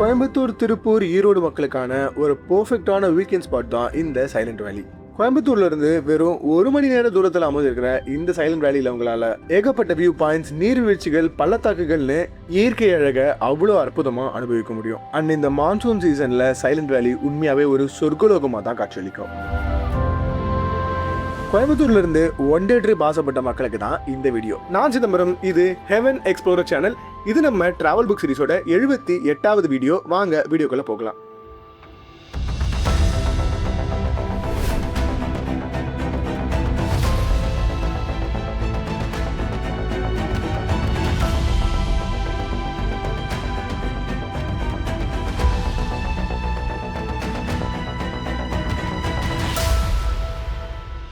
கோயம்புத்தூர், திருப்பூர், ஈரோடு மக்களுக்கான ஒரு பெர்ஃபெக்ட்டான weekend spot தான் இந்த சைலண்ட் வேலி. கோயம்புத்தூர்ல இருந்து வெறும் 1 மணி நேர தூரத்தில் அமைஞ்சிருக்கிற இந்த சைலண்ட் வேலியில உங்களால ஏகப்பட்ட வியூ பாயிண்ட்ஸ், நீர்வீழ்ச்சிகள், பள்ளத்தாக்குகள்னு இயற்கை அழக அவ்வளோ அற்புதமா அனுபவிக்க முடியும். அண்ட் இந்த மான்சூன் சீசன்ல சைலண்ட் வேலி உண்மையாவே ஒரு சொர்க்கலோகமா தான் காட்சியளிக்கும். கோயம்புத்தூர்ல இருந்து ஒன் டே ட்ரிப் ஆசைப்பட்ட மக்களுக்கு தான் இந்த வீடியோ. நான் சிதம்பரம், இது ஹெவன் எக்ஸ்ப்ளோரர் சேனல். இது நம்ம டிராவல் புக் சீரிஸோட 78வது வீடியோ. வாங்க வீடியோக்குள்ள போகலாம்.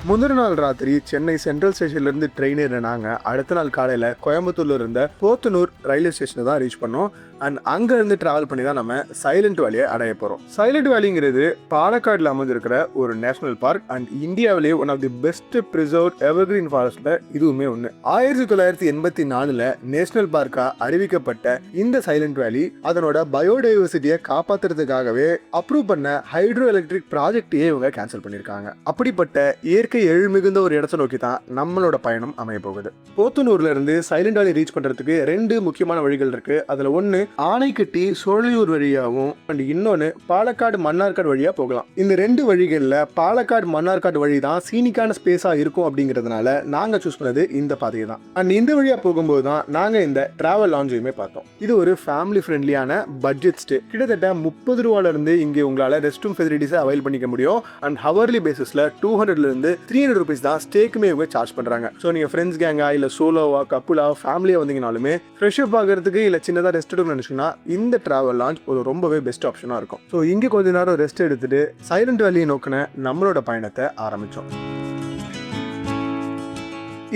முந்தின நாள் ராத்திரி சென்னை சென்ட்ரல் ஸ்டேஷன்ல இருந்து ட்ரெயின் ஏறினாங்க. அடுத்த நாள் காலையில கோயம்புத்தூர்ல இருந்த போத்தனூர் ரயில்வே ஸ்டேஷனை தான் ரீச் பண்ணோம். அண்ட் அங்க இருந்து டிராவல் பண்ணி தான் நம்ம சைலண்ட் வேலியை அடைய போறோம். சைலண்ட் வேலிங்கிறது பாலக்காடுல அமைஞ்சிருக்கிற ஒரு நேஷனல் பார்க் அண்ட் இந்தியாவிலேயே one of the best preserved evergreen ஃபாரஸ்ட்ல இதுவுமே ஒன்று. 1984 நேஷனல் பார்க்கா அறிவிக்கப்பட்ட இந்த சைலண்ட் வேலி அதனோட பயோடைவர்சிட்டியை காப்பாத்துறதுக்காகவே அப்ரூவ் பண்ண ஹைட்ரோ எலக்ட்ரிக் ப்ராஜெக்டையே இவங்க கேன்சல் பண்ணிருக்காங்க. அப்படிப்பட்ட இயற்கை எழில்மிகுந்த ஒரு இடத்தை நோக்கி தான் நம்மளோட பயணம் அமைய போகுது. போத்தனூர்ல இருந்து சைலண்ட் வேலி ரீச் பண்றதுக்கு 2 முக்கியமான வழிகள் இருக்கு. அதுல ஒன்னு ஆனைக்கட்டி சோழையூர் வழியாகவும் அண்ட் இன்னொன்னு பாலக்காடு மன்னார்காடு வழியா போகலாம். இந்த 2 வழிகள்ல பாலக்காடு மன்னார்காடு வழி தான் சீனிக்கான ஸ்பேஸா இருக்கும். அப்படிங்கிறதுனால நாங்க சூஸ் பண்ணது இந்த பாதையை தான். அண்ட் இந்த வழியா போகும்போது தான் நாங்க இந்த டிராவல் லான்ஜையுமே பார்த்தோம். இது ஒரு ஃபேமிலி ஃப்ரெண்ட்லியான பட்ஜெட் ஸ்டே. கிட்டத்தட்ட 30 ரூபாயில இருந்து இங்கே உங்களால ரெஸ்ட் ரூம் ஃபெசிலிட்டிஸை அவைல் பண்ணிக்க முடியும். அண்ட் ஹவர்லி பேசிஸ்ல 200 இருந்து 300 rupees தான் ஸ்டேக்குமே இவங்க சார்ஜ் பண்றாங்க. ஸோ நீங்க ஃப்ரெண்ட்ஸ் கேங்கா இல்ல சோலோவா கப்புலா ஃபேமிலியா வந்தீங்கனாலுமே ஃப்ரெஷ் அப் ஆகிறதுக்கு இல்ல சின்னதா ரெஸ்ட் எடுக்கணும்னு நினைச்சீங்கன்னா இந்த டிராவல் லான்ச் ஒரு ரொம்பவே பெஸ்ட் ஆப்ஷனா இருக்கும். ஸோ இங்க கொஞ்ச நேரம் ரெஸ்ட் எடுத்துட்டு சைலண்ட் வேலியை நோக்கின நம்மளோட பயணத்தை ஆரம்பிச்சோம்.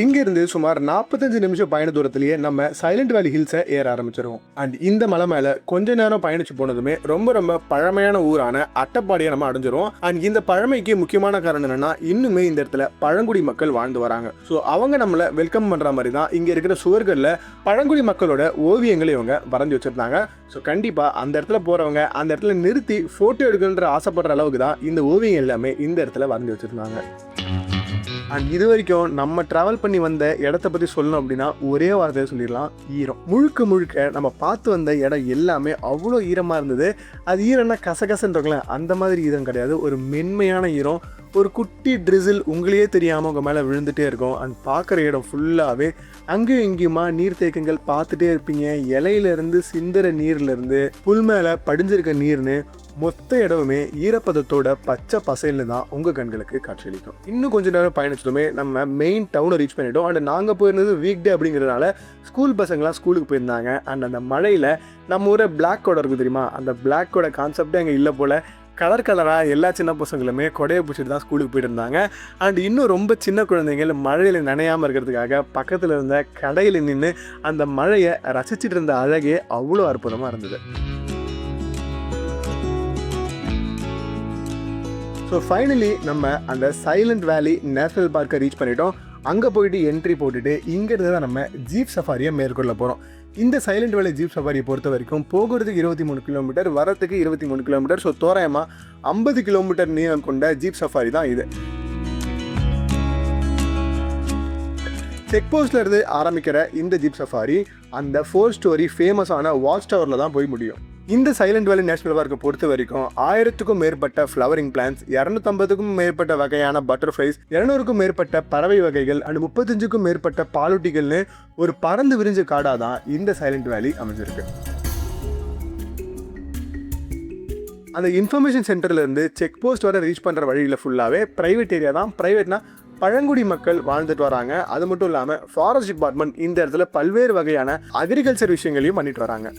இங்கிருந்து சுமார் 45 நிமிஷம் பயண தூரத்திலேயே நம்ம சைலண்ட் வேலி ஹில்ஸை ஏற ஆரம்பிச்சிருவோம். அண்ட் இந்த மலை மேல கொஞ்ச நேரம் பயணிச்சு போனதுமே ரொம்ப பழமையான ஊரான அட்டப்பாடியை நம்ம அடைஞ்சிரும். அண்ட் இந்த பழமைக்கு முக்கியமான காரணம் என்னன்னா, இன்னுமே இந்த இடத்துல பழங்குடி மக்கள் வாழ்ந்து வராங்க. ஸோ அவங்க நம்மளை வெல்கம் பண்ற மாதிரி தான் இங்க இருக்கிற சுவர்கள்ல பழங்குடி மக்களோட ஓவியங்களை இவங்க வரைஞ்சி வச்சிருந்தாங்க. ஸோ கண்டிப்பா அந்த இடத்துல போறவங்க அந்த இடத்துல நிறுத்தி போட்டோ எடுக்கணுன்ற ஆசைப்படுற அளவுக்கு தான் இந்த ஓவியம் எல்லாமே இந்த இடத்துல வரைஞ்சி வச்சிருந்தாங்க. அண்ட் இது வரைக்கும் நம்ம டிராவல் பண்ணி வந்த இடத்த பற்றி சொல்லணும் அப்படின்னா ஒரே வார்த்தையை சொல்லிடலாம், ஈரம். முழுக்க நம்ம பார்த்து வந்த இடம் எல்லாமே அவ்வளோ ஈரமாக இருந்தது. அது ஈரம்னா கசகசன்றவங்கள அந்த மாதிரி ஈரம் கிடையாது, ஒரு மென்மையான ஈரம். ஒரு குட்டி ட்ரிசில் உங்களையே தெரியாமல் உங்கள் மேலே விழுந்துகிட்டே இருக்கும். அண்ட் பார்க்குற இடம் ஃபுல்லாகவே அங்கேயும் இங்கேயுமா நீர்த்தேக்கங்கள் பார்த்துட்டே இருப்பீங்க. இலையிலேருந்து சிந்துற நீர்லேருந்து புல் மேலே படிஞ்சிருக்க நீர்னு மொத்த இடமுமே ஈரப்பதத்தோட பச்சை பசைல்னு தான் உங்கள் கண்களுக்கு காட்சியளிக்கும். இன்னும் கொஞ்சம் நேரம் பயணிச்சதுமே நம்ம மெயின் டவுனை ரீச் பண்ணிட்டோம். அண்ட் நாங்கள் போயிருந்தது வீக் டே அப்படிங்கிறதுனால ஸ்கூல் பசங்களாம் ஸ்கூலுக்கு போயிருந்தாங்க. அண்ட் அந்த மழையில் நம்ம ஊரை பிளாக் கோடை இருக்குது தெரியுமா, அந்த பிளாக் கோடை கான்செப்டே அங்கே இல்லை போல். கலராக எல்லா சின்ன பசங்களுமே கொடையை பிடிச்சிட்டு தான் ஸ்கூலுக்கு போயிட்டு இருந்தாங்க. அண்ட் இன்னும் ரொம்ப சின்ன குழந்தைங்கள் மழையில் நனையாமல் இருக்கிறதுக்காக பக்கத்தில் இருந்த கடையில் நின்று அந்த மழையை ரசிச்சுட்டு இருந்த அழகே அவ்வளோ அற்புதமாக இருந்தது. ஸோ ஃபைனலி நம்ம அந்த சைலண்ட் வேலி நேஷனல் பார்க்கை ரீச் பண்ணிட்டோம். அங்கே போயிட்டு என்ட்ரி போட்டுட்டு இங்கேருந்து தான் நம்ம ஜீப் சஃபாரியை மேற்கொள்ள போகிறோம். இந்த சைலண்ட் வேலி ஜீப் சஃபாரியை பொறுத்த வரைக்கும் போகிறதுக்கு 23 கிலோமீட்டர், வரத்துக்கு 23 கிலோமீட்டர். ஸோ தோராயமாக 50 கிலோமீட்டர் நீளம் கொண்ட ஜீப் சஃபாரி தான் இது. செக் போஸ்ட்ல இருந்து ஆரம்பிக்கிற இந்த ஜீப் சஃபாரி அந்த 4 ஸ்டோரி ஃபேமஸான வாட்ச்டவரில் தான் போய் முடியும். இந்த சைலண்ட் வேலி நேஷனல் பார்க்கை பொறுத்த வரைக்கும் 1000க்கும் மேற்பட்ட ஃப்ளவரிங் பிளான்ஸ், 250க்கும் மேற்பட்ட வகையான பட்டர்ஃப்ளைஸ், 200க்கும் மேற்பட்ட பறவை வகைகள் அண்ட் 35க்கும் மேற்பட்ட பாலூட்டிகள்னு ஒரு பறந்து விரிஞ்ச காடாக தான் இந்த சைலண்ட் வேலி அமைஞ்சிருக்கு. அந்த இன்ஃபர்மேஷன் சென்டர்ல இருந்து செக் போஸ்ட் வர ரீச் பண்ணுற வழியில் ஃபுல்லாகவே ப்ரைவேட் ஏரியா தான். ப்ரைவேட்னா பழங்குடி மக்கள் வாழ்ந்துட்டு வராங்க. அது மட்டும் இல்லாமல் ஃபாரஸ்ட் டிபார்ட்மெண்ட் இந்த இடத்துல பல்வேறு வகையான அக்ரிகல்ச்சர் விஷயங்களையும் பண்ணிட்டு வராங்க.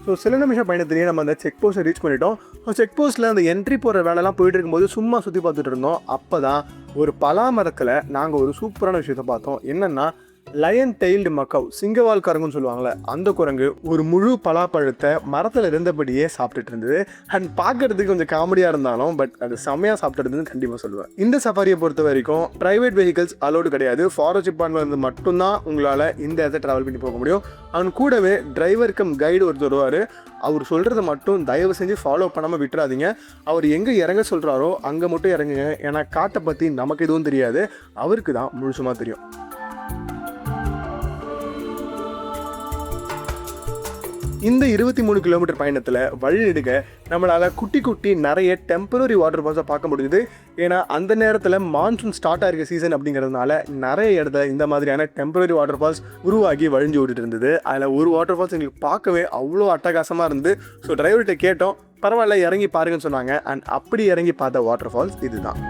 ஸோ சில நிமிஷம் பயணத்திலேயே நம்ம அந்த செக் போஸ்ட்டை ரீச் பண்ணிட்டோம். ஸோ செக் போஸ்ட்டில் அந்த என்ட்ரி போகிற வேலைலாம் போயிட்டு இருக்கும்போது சும்மா சுற்றி பார்த்துட்டு இருந்தோம். அப்போ தான் ஒரு பலா மரத்தில் நாங்கள் ஒரு சூப்பரான விஷயத்தை பார்த்தோம். என்னென்னா லயன் டெயில்டு மக்கவ், சிங்கவால் குரங்குன்னு சொல்லுவாங்கள்ல, அந்த குரங்கு ஒரு முழு பலாப்பழத்தை மரத்தில் இருந்தபடியே சாப்பிட்டுட்டு இருந்தது. அண்ட் பார்க்கறதுக்கு கொஞ்சம் காமெடியாக இருந்தாலும் பட் அது செம்மையாக சாப்பிட்டுருதுன்னு கண்டிப்பாக சொல்லுவேன். இந்த சஃபாரியை பொறுத்த வரைக்கும் ப்ரைவேட் வெஹிக்கல்ஸ் அலோடு கிடையாது. ஃபாரஸ்ட் டிபார்ட்மெண்ட் மட்டும்தான் உங்களால் இந்த இடத்த ட்ராவல் பண்ணி போக முடியும். அவன் கூடவே டிரைவர் கம் கைடு ஒருத்தர் வருவார். அவர் சொல்கிறத மட்டும் தயவு செஞ்சு ஃபாலோ பண்ணாமல் விட்டுறாதீங்க. அவர் எங்கே இறங்க சொல்கிறாரோ அங்கே மட்டும் இறங்குங்க. ஏன்னா காட்டை பற்றி நமக்கு எதுவும் தெரியாது, அவருக்கு தான் முழுசுமாக தெரியும். இந்த 23 கிலோமீட்டர் பயணத்தில் வழிநெடுக நம்மளால் குட்டி குட்டி நிறைய டெம்பரரி வாட்டர் ஃபால்ஸை பார்க்க முடியுது. ஏன்னா அந்த நேரத்தில் மான்சூன் ஸ்டார்ட் ஆகிருக்க சீசன் அப்படிங்கிறதுனால நிறைய இடத்துல இந்த மாதிரியான டெம்பரரி வாட்டர் ஃபால்ஸ் உருவாகி வழிஞ்சு ஓடிட்டு இருந்தது. அதில் ஒரு வாட்டர் ஃபால்ஸ் எங்களுக்கு பார்க்கவே அவ்வளோ அட்டகாசமாக இருந்து. ஸோ டிரைவர்கிட்ட கேட்டோம், பரவாயில்ல இறங்கி பாருங்கன்னு சொன்னாங்க. அண்ட் அப்படி இறங்கி பார்த்த வாட்டர் ஃபால்ஸ் இதுதான்.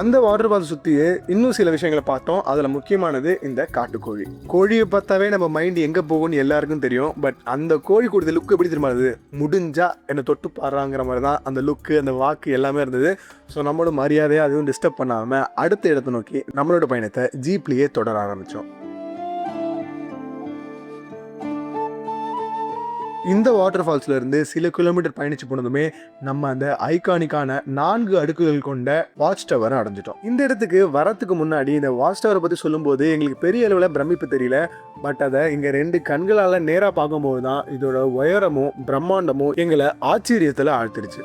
அந்த வாட்டர் ஃபால்ஸ் சுற்றியே இன்னும் சில விஷயங்களை பார்த்தோம். அதில் முக்கியமானது இந்த காட்டுக்கோழி. கோழியை பார்த்தாவே நம்ம மைண்டு எங்கே போகும்னு எல்லாருக்கும் தெரியும். பட் அந்த கோழி கொடுத்த லுக்கு எப்படி தெரியுமாது, முடிஞ்சா என்னை தொட்டு பாடுறாங்கிற மாதிரி தான் அந்த லுக்கு, அந்த வாக்கு எல்லாமே இருந்தது. ஸோ நம்மளோட மரியாதையாக அதுவும் டிஸ்டர்ப் பண்ணாமல் அடுத்த இடத்தை நோக்கி நம்மளோட பயணத்தை ஜீப்லேயே தொடர ஆரம்பித்தோம். இந்த வாட்டர் ஃபால்ஸ்ல இருந்து சில கிலோமீட்டர் பயணிச்சு போனதுமே நம்ம அந்த ஐகானிக்கான 4 அடுக்குகள் கொண்ட வாட்ச் டவரை அடைஞ்சிட்டோம். இந்த இடத்துக்கு வரத்துக்கு முன்னாடி இந்த வாட்ச் டவரை பற்றி சொல்லும்போது எங்களுக்கு பெரிய அளவில் பிரமிப்பு தெரியல. பட் அதை இங்கே 2 கண்களால் நேராக பார்க்கும்போது தான் இதோட உயரமும் பிரம்மாண்டமும் எங்களை ஆச்சரியத்தில் ஆழ்த்திடுச்சு.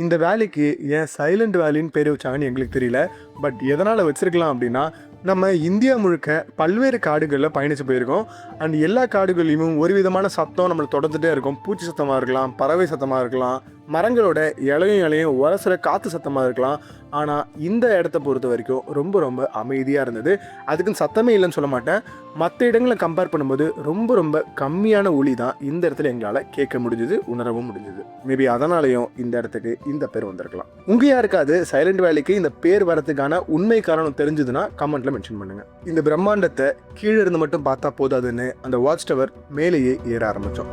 இந்த வேலிக்கு ஏன் சைலண்ட் வேலின்னு பேர் வச்சாங்கன்னு எங்களுக்கு தெரியல. பட் எதனால் வச்சிருக்கலாம் அப்படின்னா, நம்ம இந்தியா முழுக்க பல்வேறு காடுகளில் பயணித்து போயிருக்கோம். அண்ட் எல்லா காடுகள்லையும் ஒரு விதமான சத்தம் நம்மளை தொடர்ந்துட்டே இருக்கும். பூச்சி சத்தமாக இருக்கலாம், பறவை சத்தமாக இருக்கலாம், மரங்களோட இலையும் உரசுற காற்று சத்தமாக இருக்கலாம். ஆனால் இந்த இடத்த பொறுத்த வரைக்கும் ரொம்ப ரொம்ப அமைதியாக இருந்தது. அதுக்குன்னு சத்தமே இல்லைன்னு சொல்ல மாட்டேன். மற்ற இடங்களை கம்பேர் பண்ணும்போது ரொம்ப ரொம்ப கம்மியான ஒலி தான் இந்த இடத்துல எங்களால் கேட்க முடிஞ்சுது, உணரவும் முடிஞ்சுது. மேபி அதனாலையும் இந்த இடத்துக்கு இந்த பேர் வந்திருக்கலாம். உங்கள் யாருக்காவது சைலண்ட் வேலிக்கு இந்த பேர் வரதுக்கான உண்மை காரணம் தெரிஞ்சதுன்னா கமெண்ட்டில் மென்ஷன் பண்ணுங்கள். இந்த பிரம்மாண்டத்தை கீழே இருந்து மட்டும் பார்த்தா போதாதுன்னு அந்த வாட்ச் டவர் மேலேயே ஏற ஆரம்பித்தோம்.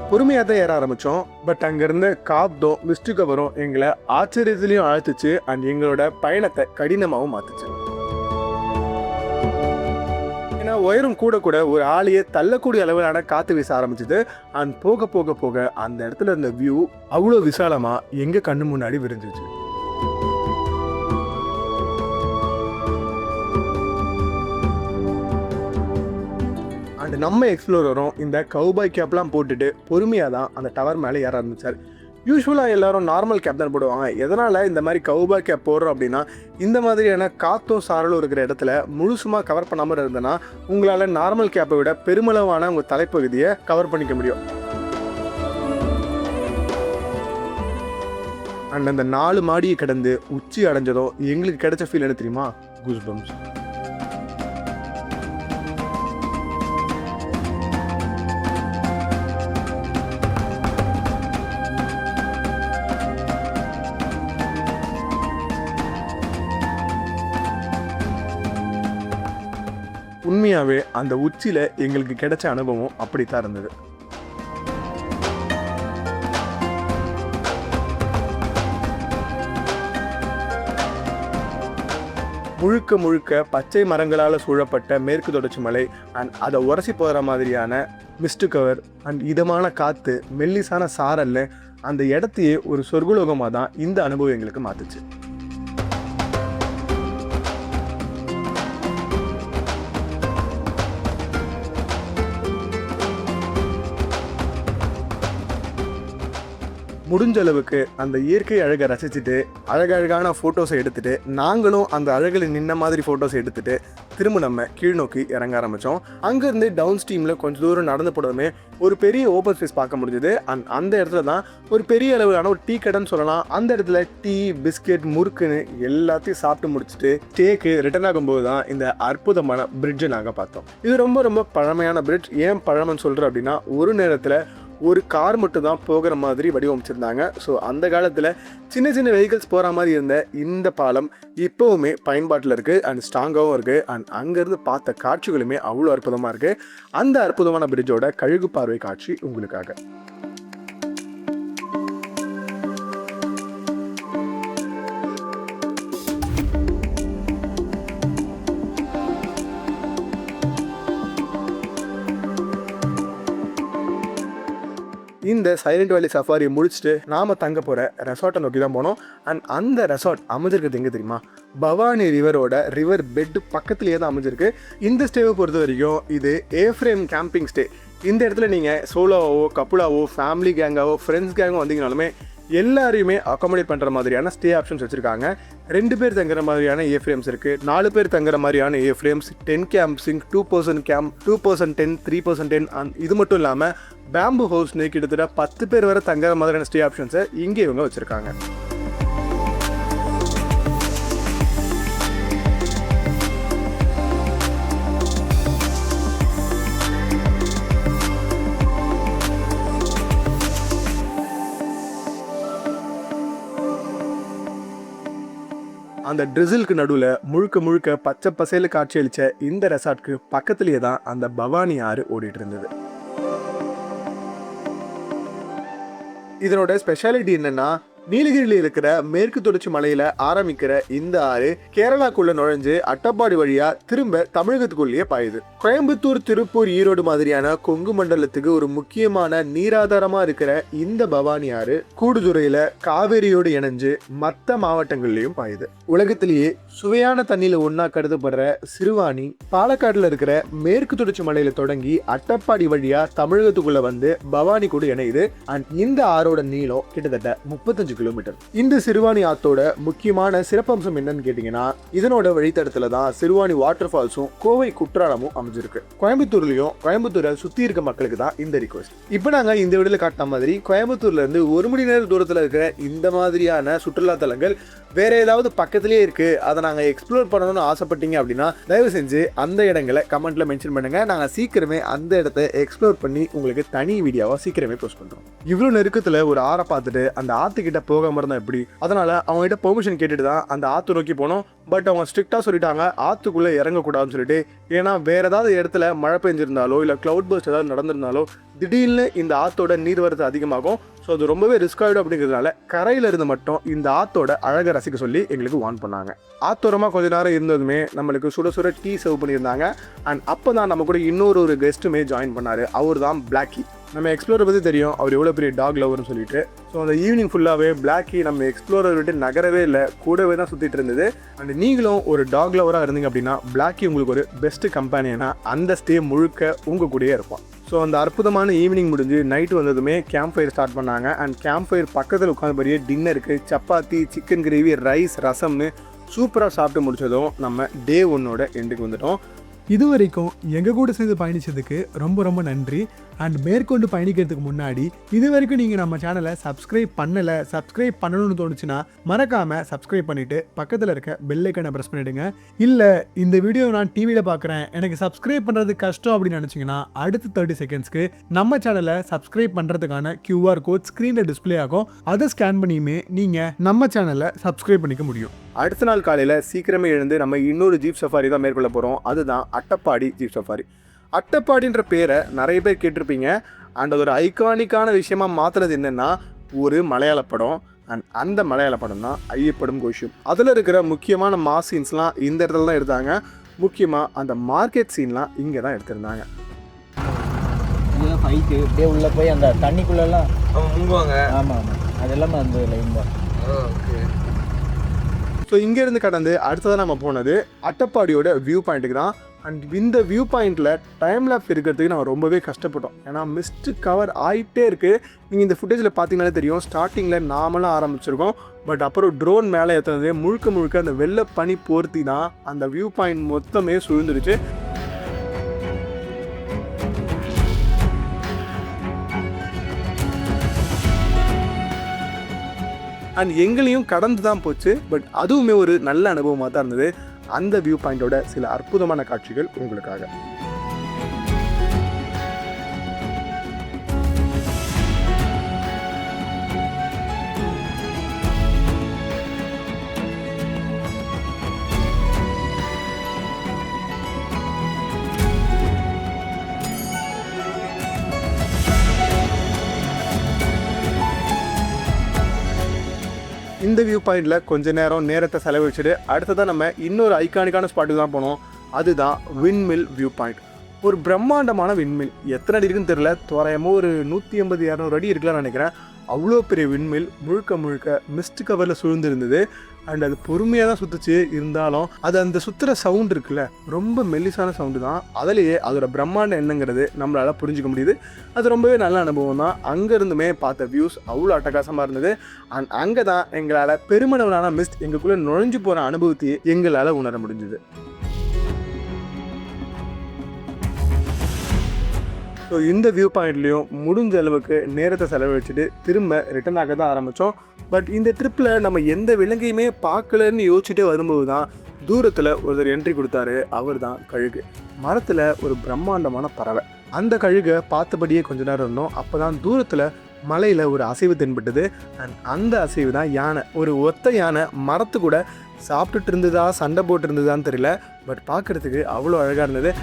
பொறுமையாக தான் ஏற ஆரம்பித்தோம். பட் அங்கேருந்து காப்தம் மிஸ்டு கவரும் எங்களை ஆச்சரியத்துலேயும் ஆழ்த்துச்சு. அண்ட் எங்களோட பயணத்தை கடினமாகவும் மாற்றுச்சு. ஏன்னா உயரம் கூட கூட ஒரு ஆளையே தள்ளக்கூடிய அளவிலான காற்று வீச ஆரம்பிச்சுது. அண்ட் போக போக போக அந்த இடத்துல இருந்த வியூ அவ்வளோ விசாலமாக எங்கள் கண்ணு முன்னாடி விரிஞ்சிச்சு. அண்ட் நம்ம எக்ஸ்ப்ளோரரும் இந்த கவுபாய் கேப்லாம் போட்டுட்டு பொறுமையாக தான் அந்த டவர் மேலே ஏற ஆரம்பித்தார். யூஸ்வலாக எல்லோரும் நார்மல் கேப் தான் போடுவாங்க. எதனால் இந்த மாதிரி கவுபாய் கேப் போடுறோம் அப்படின்னா, இந்த மாதிரியான காற்றும் சாரலும் இருக்கிற இடத்துல முழுசுமாக கவர் பண்ணாமல் இருந்ததுன்னா உங்களால் நார்மல் கேப்பை விட பெருமளவான உங்கள் தலைப்பகுதியை கவர் பண்ணிக்க முடியும். அண்ட் அந்த 4 மாடியை கடந்து உச்சி அடைஞ்சதோ எங்களுக்கு கிடைச்ச ஃபீல் என்ன தெரியுமா? கூஸ்பம்ஸ். உண்மையாகவே அந்த உச்சியில் எங்களுக்கு கிடைச்ச அனுபவம் அப்படித்தான் இருந்தது. முழுக்க முழுக்க பச்சை மரங்களால் சூழப்பட்ட மேற்கு தொடர்ச்சி மலை அண்ட் அதை உரசி போகிற மாதிரியான மிஸ்டு கவர் அண்ட் இதமான காற்று, மெல்லிசான சாரல்ல அந்த இடத்தையே ஒரு சொர்க்கலோகமாக தான் இந்த அனுபவம் எங்களுக்கு மாற்றுச்சு. முடிஞ்ச அளவுக்கு அந்த இயற்கை அழகை ரசிச்சுட்டு அழகழகான ஃபோட்டோஸை எடுத்துகிட்டு நாங்களும் அந்த அழகில் நின்ன மாதிரி ஃபோட்டோஸை எடுத்துகிட்டு திரும்ப நம்ம கீழ் நோக்கி இறங்க ஆரம்பித்தோம். அங்கேருந்து டவுன் ஸ்ட்ரீமில் கொஞ்சம் தூரம் நடந்து போனதுமே ஒரு பெரிய ஓப்பன் ஸ்பேஸ் பார்க்க முடிஞ்சுது. அந்த இடத்துல தான் ஒரு பெரிய அளவிலான ஒரு டீ கடைன்னு சொல்லலாம். அந்த இடத்துல டீ, பிஸ்கெட், முறுக்குன்னு எல்லாத்தையும் சாப்பிட்டு முடிச்சுட்டு ஸ்டேக்கு ரிட்டர்ன் ஆகும்போது தான் இந்த அற்புதமான பிரிட்ஜை நாங்கள் பார்த்தோம். இது ரொம்ப ரொம்ப பழமையான பிரிட்ஜ். ஏன் பழமைன்னு சொல்கிறோம் அப்படின்னா, ஒரு நேரத்தில் ஒரு கார் மட்டும் தான் போகிற மாதிரி வடிவமைச்சிருந்தாங்க. ஸோ அந்த காலத்தில் சின்ன சின்ன வெஹிக்கிள்ஸ் போகிற மாதிரி இருந்த இந்த பாலம் இப்போவுமே பயன்பாட்டில் இருக்குது அண்ட் ஸ்ட்ராங்காகவும் இருக்குது. அண்ட் அங்கேருந்து பார்த்த காட்சிகளுமே அவ்வளோ அற்புதமாக இருக்குது. அந்த அற்புதமான பிரிட்ஜோட கழுகு பார்வை காட்சி உங்களுக்காக. இந்த சைலண்ட் வேலி சஃபாரியை முடிச்சுட்டு நாம் தங்க போகிற ரெசார்ட்டை நோக்கி தான் போனோம். அண்ட் அந்த ரெசார்ட் அமைஞ்சிருக்கிறது எங்கே தெரியுமா? பவானி ரிவர் பெட் பக்கத்துலேயே தான் அமைஞ்சிருக்கு. இந்த ஸ்டேவை பொறுத்த வரைக்கும் இது ஏஃப்ரேம் கேம்பிங் ஸ்டே. இந்த இடத்துல நீங்கள் சோலோவோ கப்புளாவோ ஃபேமிலி கேங்காவோ ஃப்ரெண்ட்ஸ் கேங்கோ வந்தீங்கனாலுமே எல்லாரையுமே அகாமடேட் பண்ணுற மாதிரியான ஸ்டே ஆப்ஷன்ஸ் வச்சுருக்காங்க. 2 பேர் தங்குற மாதிரியான ஏஃப்ரேம்ஸ் இருக்குது, 4 பேர் தங்குற மாதிரியான ஏஃப்ரேம்ஸ், 10 கேம்ப்ஸிங், 2 person கேம்ப், 2 person 10, 3 person 10. இது மட்டும் இல்லாமல் பேம்பு ஹவுஸ்னு கிட்டத்தட்ட 10 பேர் வரை தங்குற மாதிரியான ஸ்டே ஆப்ஷன்ஸை இங்கே இவங்க வச்சுருக்காங்க. அந்த ட்ரிசிலுக்கு நடுவில் முழுக்க பச்சை பசேல காட்சியளித்த இந்த ரெசார்ட்க்கு பக்கத்துலேயே தான் அந்த பவானி ஆறு ஓடிட்டு இருந்தது. இதனோட ஸ்பெஷாலிட்டி என்னன்னா, நீலகிரியில் இருக்கிற மேற்கு தொடர்ச்சி மலையில ஆரம்பிக்கிற இந்த ஆறு கேரளாக்குள்ள நுழைஞ்சு அட்டப்பாடி வழியா திரும்ப தமிழகத்துக்குள்ளேயே பாயுது. கோயம்புத்தூர், திருப்பூர், ஈரோடு மாதிரியான கொங்கு மண்டலத்துக்கு ஒரு முக்கியமான நீராதாரமா இருக்கிற இந்த பவானி ஆறு கூடுதுறையில காவேரியோடு இணைஞ்சு மற்ற மாவட்டங்கள்லயும் பாயுது. உலகத்திலேயே சுவையான தண்ணியில ஒன்னா கருதப்படுற சிறுவாணி பாலக்காடுல இருக்கிற மேற்கு தொடர்ச்சி மலையில தொடங்கி அட்டப்பாடி வழியா தமிழகத்துக்குள்ள வந்து பவானி கூட இணையுது. அண்ட் இந்த ஆறோட நீளம் கிட்டத்தட்ட 35 கிலோமீட்டர். இந்த சிறுவாணி ஆத்தோட முக்கியமான சிறப்பம்சம் என்னன்னு கேட்டீங்கன்னா, இதனோட வழித்தடத்துல தான் சிறுவாணி வாட்டர் ஃபால்ஸும் கோவை குற்றாலமும் அமைஞ்சிருக்கு. கோயம்புத்தூரை சுத்தி இருக்க மக்களுக்கு தான் இந்த ரிக்வெஸ்ட். இப்போ நாங்க இந்த வீடியோல காட்டின மாதிரி கோயம்புத்தூர்ல இருந்து 1 மணி நேரம் தூரத்துல இருக்கிற இந்த மாதிரியான சுற்றுலா தலங்கள் வேற ஏதாவது பக்கத்திலேயே இருக்கு, அதை நாங்க எக்ஸ்ப்ளோர் பண்ணணும்னு ஆசைப்பட்டீங்க அப்படின்னா தயவு செஞ்சு அந்த இடங்களை கமெண்ட்ல மென்ஷன் பண்ணுங்க. நாங்க சீக்கிரமே அந்த இடத்தை எக்ஸ்ப்ளோர் பண்ணி உங்களுக்கு தனி வீடியோவா சீக்கிரமே போஸ்ட் பண்றோம். இவ்வளவு நெருக்கத்துல ஒரு ஆறை பார்த்துட்டு அந்த ஆத்துக்கிட்ட போகாம இருந்தா எப்படி? அதனால அவங்க கிட்ட பெர்மிஷன் கேட்டுட்டு தான் அந்த ஆத்து நோக்கி போனோம். பட் அவங்க ஸ்ட்ரிக்டா சொல்லிட்டாங்க ஆத்துக்குள்ள இறங்கக்கூடாதுன்னு சொல்லிட்டு. ஏன்னா வேற ஏதாவது இடத்துல மழை பெஞ்சிருந்தாலோ இல்ல கிளவுட் பர்ஸ்ட் ஏதாவது நடந்திருந்தாலோ திடீர்னு இந்த ஆத்தோட நீர்வரத்து அதிகமாகும். ஸோ அது ரொம்பவே ரிஸ்க் ஆகிடும். அப்படிங்கிறதுனால கரையில இருந்து மட்டும் இந்த ஆத்தோட அழகை ரசிக்க சொல்லி எங்களுக்கு வார்ன் பண்ணாங்க. ஆத்தோரமாக கொஞ்ச நேரம் இருந்ததுமே நம்மளுக்கு சுட டீ சர்வ் பண்ணியிருந்தாங்க. அண்ட் அப்போ தான் நம்ம கூட இன்னொரு கெஸ்ட்டுமே ஜாயின் பண்ணார். அவர் தான் பிளாக்கி. நம்ம எக்ஸ்ப்ளோரை பற்றி தெரியும், அவர் எவ்வளோ பெரிய டாக் லவர்னு சொல்லிட்டு. ஸோ அந்த ஈவினிங் ஃபுல்லாகவே பிளாக்கி நம்ம எக்ஸ்ப்ளோரர் விட்டு நகரவே இல்லை, கூடவே தான் சுற்றிட்டு இருந்தது. அண்ட் நீங்களும் ஒரு டாக் லவராக இருந்தீங்க அப்படின்னா பிளாக்கி உங்களுக்கு ஒரு பெஸ்ட் கம்பெனியனா அந்த ஸ்டே முழுக்க உங்கள் கூடயே இருப்பான். ஸோ அந்த அற்புதமான ஈவினிங் முடிஞ்சு நைட்டு வந்ததுமே கேம்ப் ஃபயர் ஸ்டார்ட் பண்ணாங்க. அண்ட் கேம்ப் ஃபயர் பக்கத்தில் உட்காந்து பெரிய டின்னருக்கு சப்பாத்தி, சிக்கன் கிரேவி, ரைஸ், ரசம்னு சூப்பராக சாப்பிட்டு முடிச்சதும் நம்ம டே 1ஓட எண்டுக்கு வந்துட்டோம். இது வரைக்கும் எங்கள் கூட சேர்ந்து பயணித்ததுக்கு ரொம்ப நன்றி. அண்ட் மேற்கொண்டு பயணிக்கிறதுக்கு முன்னாடி இது வரைக்கும் நீங்கள் நம்ம சேனலை சப்ஸ்கிரைப் பண்ணணும்னு தோணுச்சுன்னா மறக்காமல் சப்ஸ்கிரைப் பண்ணிவிட்டு பக்கத்தில் இருக்க பெல் ஐக்கனை ப்ரெஸ் பண்ணிவிடுங்க. இல்லை இந்த வீடியோ நான் டிவியில் பார்க்குறேன், எனக்கு சப்ஸ்கிரைப் பண்ணுறது கஷ்டம் அப்படின்னு நினச்சிங்கன்னா அடுத்த 30 செகண்ட்ஸ்க்கு நம்ம சேனலை சப்ஸ்கிரைப் பண்ணுறதுக்கான QR கோட் ஸ்க்ரீனில் டிஸ்பிளே ஆகும். அதை ஸ்கேன் பண்ணியுமே நீங்கள் நம்ம சேனலை சப்ஸ்கிரைப் பண்ணிக்க முடியும். அடுத்த நாள் காலையில் சீக்கிரமே எழுந்து நம்ம இன்னொரு ஜீப் சஃபாரி தான் மேற்கொள்ள போகிறோம். அதுதான் அட்டப்பாடி ஜீப் சஃபாரி. அட்டப்பாடின்ற பேரை நிறைய பேர் கேட்டிருப்பீங்க. அண்ட் அது ஒரு ஐகானிக்கான விஷயமா மாற்றுறது என்னென்னா ஒரு மலையாள படம். அண்ட் அந்த மலையாள படம் தான் ஐயப்படும் கோஷம். அதில் இருக்கிற முக்கியமான மாஸ் சீன்ஸ்லாம் இந்த இடத்துல தான் எடுத்தாங்க. முக்கியமாக அந்த மார்க்கெட் சீன்லாம் இங்கே தான் எடுத்திருந்தாங்க. இதெல்லாம் ஃபைட்டு அப்படியே உள்ளே போய் அந்த தண்ணிக்குள்ளெல்லாம் முங்குவாங்க. ஆமாம், அதெல்லாம் அந்த லைன் தான். ஓகே. ஸோ இங்கேருந்து கடந்து அடுத்ததாக நம்ம போனது அட்டப்பாடியோட வியூ பாயிண்ட்டுக்கு தான். அண்ட் இந்த வியூ பாயிண்டில் டைம் லேப்ஸ் இருக்கிறதுக்கு நம்ம ரொம்பவே கஷ்டப்பட்டோம். ஏன்னா மிஸ்ட் கவர் ஆகிட்டே இருக்குது. நீங்கள் இந்த ஃபுட்டேஜில் பார்த்தீங்கன்னாலே தெரியும். ஸ்டார்டிங்கில் நாமளாக ஆரம்பிச்சிருக்கோம். பட் அப்புறம் ட்ரோன் மேலே ஏற்றுனது முழுக்க அந்த வெள்ளை பனி போர்த்தி தான் அந்த வியூ பாயிண்ட் மொத்தமே சுழ்ந்துருச்சு. அண்ட் எங்களையும் கடந்து தான் போச்சு. பட் அதுவுமே ஒரு நல்ல அனுபவமாக தான் இருந்தது. அந்த வியூ பாயிண்டோட சில அற்புதமான காட்சிகள் உங்களுக்காக. இந்த வியூ பாயிண்டில் கொஞ்ச நேரத்தை செலவழிச்சுட்டு அடுத்ததான் நம்ம இன்னொரு ஐகானிக்கான ஸ்பாட்டுக்கு தான் போனோம். அதுதான் விண்மில் வியூ பாயிண்ட். ஒரு பிரம்மாண்டமான விண்மில், எத்தனை அடி இருக்குன்னு தெரியல, தோராயமாக ஒரு 150-200 அடி இருக்கலாம்னு நினைக்கிறேன். அவ்வளோ பெரிய விண்மில் முழுக்க மிஸ்ட் கவரில் சூழ்ந்துருந்தது. அண்ட் அது பொறுமையாக தான் சுற்றுச்சு. இருந்தாலும் அது அந்த சுற்றுற சவுண்ட் இருக்குல்ல, ரொம்ப மெல்லிசான சவுண்டு தான். அதிலேயே அதோட பிரம்மாண்டம் என்னங்கிறது நம்மளால் புரிஞ்சிக்க முடியுது. அது ரொம்பவே நல்ல அனுபவம் தான். அங்கேருந்துமே பார்த்த வியூஸ் அவ்வளோ அட்டகாசமாக இருந்தது. அண்ட் அங்கே தான் எங்களால் பெருமளவிலான மிஸ்ட் எங்களுக்குள்ளே நுழைஞ்சு போகிற அனுபவத்தையே எங்களால் உணர முடிஞ்சுது. ஸோ இந்த வியூ பாயிண்ட்லேயும் முடிஞ்ச அளவுக்கு நேரத்தை செலவழிச்சுட்டு திரும்ப ரிட்டர்ன் ஆக தான் ஆரம்பித்தோம். பட் இந்த ட்ரிப்பில் நம்ம எந்த விலங்கையுமே பார்க்கலன்னு யோசிச்சுட்டே வரும்போது தான் தூரத்தில் ஒருத்தர் என்ட்ரி கொடுத்தாரு. அவர் தான் கழுகு. மரத்தில் ஒரு பிரம்மாண்டமான பறவை. அந்த கழுகை பார்த்தபடியே கொஞ்ச நேரம் இருந்தோம். அப்போ தான் தூரத்தில் மலையில் ஒரு அசைவு தென்பட்டது. அண்ட் அந்த அசைவு தான் யானை. ஒரு ஒத்த யானை மரத்து கூட சாப்பிட்டுட்டு இருந்ததா சண்டை போட்டு இருந்ததான்னு தெரியல. பட் பார்க்குறதுக்கு அவ்வளோ அழகாக இருந்தது.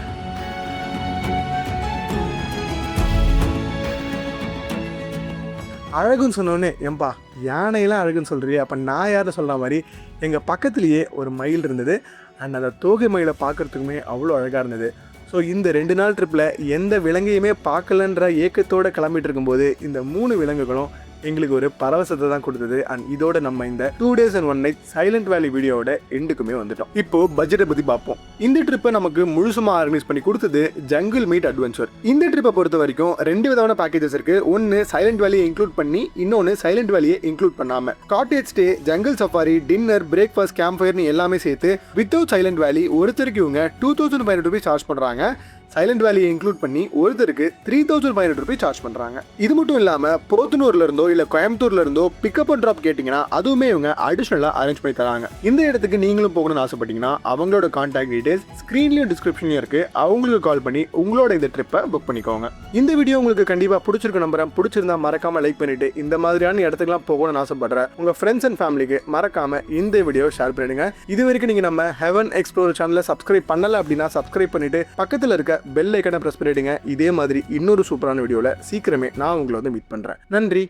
அழகுன்னு சொன்னோடனே ஏன்பா யானையெல்லாம் அழகுன்னு சொல்கிறியே, அப்போ நான் யாரை சொல்கிற மாதிரி எங்கள் பக்கத்துலேயே ஒரு மயில் இருந்தது. அண்ட் அந்த தோகை மயிலை பார்க்குறதுக்குமே அவ்வளோ அழகாக இருந்தது. ஸோ இந்த 2 நாள் ட்ரிப்பில் எந்த விலங்கையுமே பார்க்கலன்ற ஏக்கத்தோடு கிளம்பிட்டு இருக்கும்போது இந்த 3 விலங்குகளும் எங்களுக்கு ஒரு பரவசத்தை தான் கொடுத்தது. அண்ட் இதோட நம்ம இந்த 2 days and 1 night silent valley வீடியோட எண்டுக்குமே வந்துட்டோம். இப்போ பட்ஜெட்டை பற்றி பார்ப்போம். இந்த ட்ரிப்பை நமக்கு முழுசுமாக ஆர்கனைஸ் பண்ணி கொடுத்தது ஜங்கிள் மீட் அட்வென்ச்சர். இந்த ட்ரிப்பை பொறுத்த வரைக்கும் 2 விதமான பேக்கேஜஸ் இருக்கு. ஒன்று சைலண்ட் வேலியை இன்க்ளூட் பண்ணி, இன்னொன்று சைலண்ட் வேலியை இன்க்ளூட் பண்ணாம. Cottage stay, jungle safari, dinner, breakfast, கேம்ஃபயர்னு எல்லாமே சேர்த்து வித்தவுட் சைலண்ட் வேலி ஒருத்தருக்கு இவங்க 2500 rupees சார்ஜ் பண்ணுறாங்க. சைலண்ட் வேலியை இன்க்ளூட் பண்ணி ஒருத்தருக்கு 3500 rupees சார்ஜ் பண்ணுறாங்க. இது மட்டும் இல்லாமல் போத்தனூர்ல இருந்தோ இல்லை கோயம்புத்தூர்ல இருந்தோ பிக்கப் அண்ட் ட்ராப் கேட்டிங்கன்னா அதுவுமே இவங்க அடிஷ்னலாக அரேஞ்ச் பண்ணி தராங்க. இந்த இடத்துக்கு நீங்களும் போகணும்னு ஆசைப்பட்டீங்கன்னா அவங்களோட கான்டாக்ட் டீடைல்ஸ் ஸ்க்ரீன்லையும் டிஸ்கிரிப்ஷன்லையும் இருக்குது. அவங்களுக்கு கால் பண்ணி உங்களோட இந்த ட்ரிப்பை புக் பண்ணிக்கோங்க. இந்த வீடியோ உங்களுக்கு கண்டிப்பாக பிடிச்சிருக்க நம்புறேன். பிடிச்சிருந்தா மறக்காமல் லைக் பண்ணிவிட்டு இந்த மாதிரியான இடத்துக்குலாம் போகணும்னு ஆசைப்படுற உங்கள் ஃப்ரெண்ட்ஸ் அண்ட் ஃபேமிலிக்கு மறக்காமல் இந்த வீடியோ ஷேர் பண்ணிடுங்க. இது வரைக்கும் நீங்கள் நம்ம ஹெவன் எக்ஸ்ப்ளோர் சேனலை சப்ஸ்கிரைப் பண்ணலை அப்படின்னா சப்ஸ்கிரைப் பண்ணிவிட்டு பக்கத்தில் இருக்க பெல் ஐக்கனை பிரஸ் பண்ணிடுங்க. இதே மாதிரி இன்னொரு சூப்பரான வீடியோவில் சீக்கிரமே நான் உங்களை வந்து மீட் பண்ணுறேன். நன்றி.